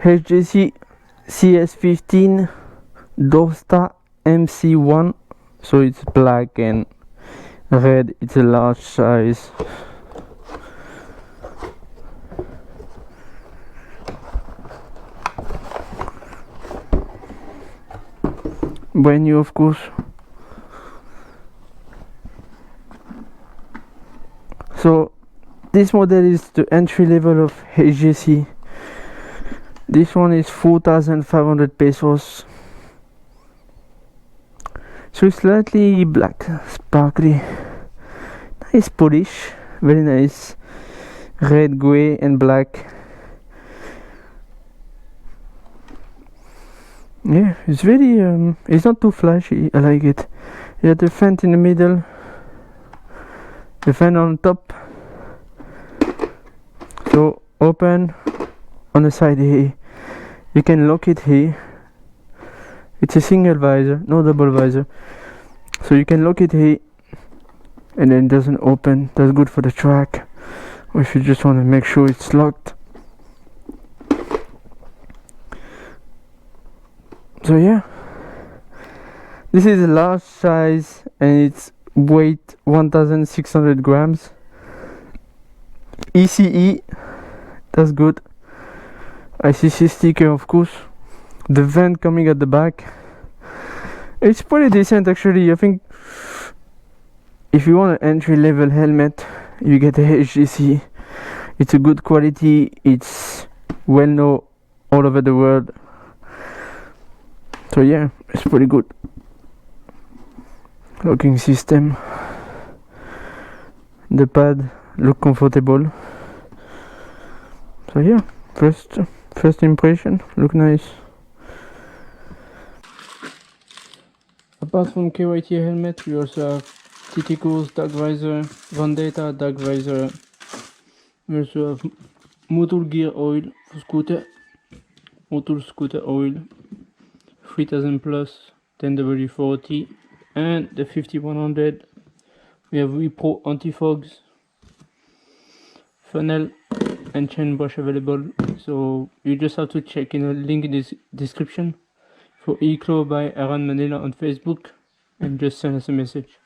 HJC CS-15 Dosta MC1, so it's black and red, it's a large size. Brand new, of course. So this model is the entry level of HJC. This one is 4,500 pesos. So it's slightly black, sparkly, nice polish, very nice, red, gray and black. Yeah, it's very it's not too flashy, I like it. You have the fan in the middle, the fan on top, so open on the side here, you can lock it here. It's a single visor, no double visor, so you can lock it here and then it doesn't open. That's good for the track, or if you just want to make sure it's locked. So yeah, this is a large size and it's weight 1,600 grams. ECE, that's good. ICC sticker, of course. The vent coming at the back, it's pretty decent actually. I think if you want an entry level helmet, you get a HJC. It's a good quality, it's well known all over the world. So yeah, it's pretty good. Locking system, the pad look comfortable. So yeah, first impression, look nice. Apart from KYT helmet, we also have Titico's dark visor, Vendetta dark visor. We also have motul gear oil for scooter, motul scooter oil, 3000 plus 10W40, and the 5100. We have Repro anti-fogs, funnel and chain brush available. So you just have to check in the link in this description for Eclo by Manila on Facebook and just send us a message.